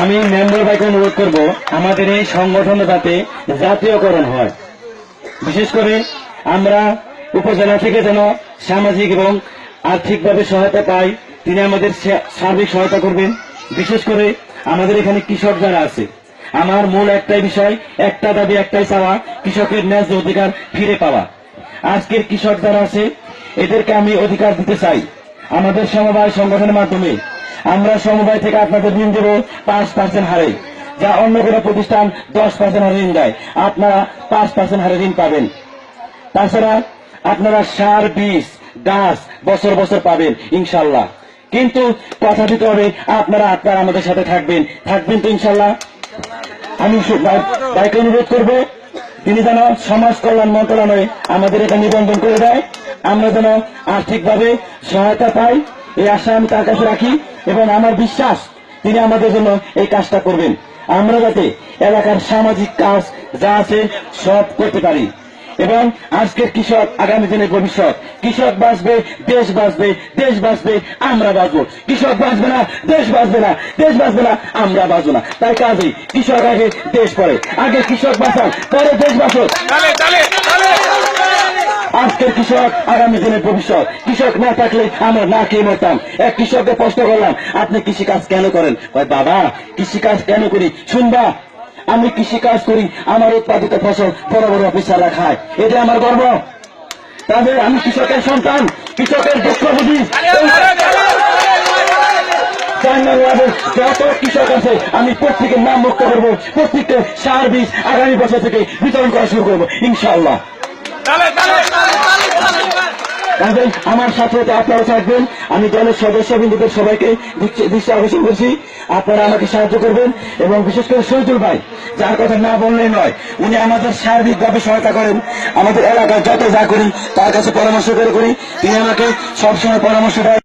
আমি মেম্বার ভাইকে অনুরোধ করব আমাদের এই সংগঠন যাতে জাতীয়করণ হয়, বিশেষ করে আমরা উপজেলা থেকে যেন সামাজিক এবং আর্থিকভাবে সহায়তা পাই। তিনি আমাদের সার্বিক সহায়তা করবেন। বিশেষ করে আমাদের এখানে কৃষক যারা আছে, আমার মূল একটাই বিষয়, একটা দাবি, একটাই চাওয়া, কৃষকের ন্যায্য অধিকার ফিরে পাওয়া। আজকের কৃষক যারা আছে এদেরকে আমি অধিকার দিতে চাই। আমাদের সমবায় সংগঠনের মাধ্যমে আমরা সমবায় থেকে আপনাদের ঋণ দেব 5% হারে, যা অন্য কোনো প্রতিষ্ঠান 10% হারে ঋণ দেয়, আপনারা 5% হারে ঋণ পাবেন। তাছাড়া আপনারা সার, বীজ, গাছ বছর বছর পাবেন ইনশাল্লাহ। কিন্তু কথা দিতে হবে আপনারা আমাদের সাথে থাকবেন তো ইনশাল্লাহ। আমি ভাইকে অনুরোধ করবো তিনি যেন সমাজ কল্যাণ মন্ত্রণালয়ে আমাদের এটা নিবন্ধন করে দেয়, আমরা যেন আর্থিকভাবে সহায়তা পাই, এই আশা আমি তার কাছে রাখি এবং আমার বিশ্বাস তিনি আমাদের জন্য এই কাজটা করবেন। আমরা যাতে এলাকার সামাজিক কাজ যা আছে সব করতে পারি এবং আজকের কৃষক আগামী দিনের ভবিষ্যৎ। কৃষক বাঁচবে, দেশ বাঁচবে, দেশ বাঁচবে, আমরা বাঁচবো। কৃষক বাঁচবে না, দেশ বাঁচবে না, দেশ বাঁচবে না, আমরা বাঁচবো না। তাই কাজেই কৃষক আগে, দেশ পরে। আগে কৃষক বাঁচান, পরে দেশ বাঁচুক। আজকের কৃষক আগামী দিনের ভবিষ্যৎ। কৃষক না থাকলে আমরা না খেয়ে মরতাম। এক কৃষককে প্রশ্ন করলাম, আপনি কৃষিকাজ কেন করেন? বাবা, কৃষিকাজ কেন করি শুনবা? আমি কৃষিকাজ করি, আমার উৎপাদিত ফসল বড় বড় অফিসাররা খায়, এটা আমার গর্ব। তাদের আমি কৃষকের সন্তান, কৃষকের দুঃখ বুঝি। যত কৃষক আছে আমি প্রত্যেকের নাম মুক্ত করবো, প্রত্যেককে সার, বীজ আগামী বছর থেকে বিতরণ করা শুরু করবো ইনশাআল্লাহ। আমার সাথে আপনারা থাকবেন। আমি দলের সদস্যবৃন্দদের সবাইকে দৃষ্টি আকর্ষণ করছি, আপনারা আমাকে সাহায্য করবেন এবং বিশেষ করে শহীদুল ভাই, যার কথা না বললেই নয়, উনি আমাদের সার্বিকভাবে সহায়তা করেন। আমাদের এলাকায় যত যা করি তার কাছে পরামর্শ করে করি, তিনি আমাকে সবসময় পরামর্শ দেয়।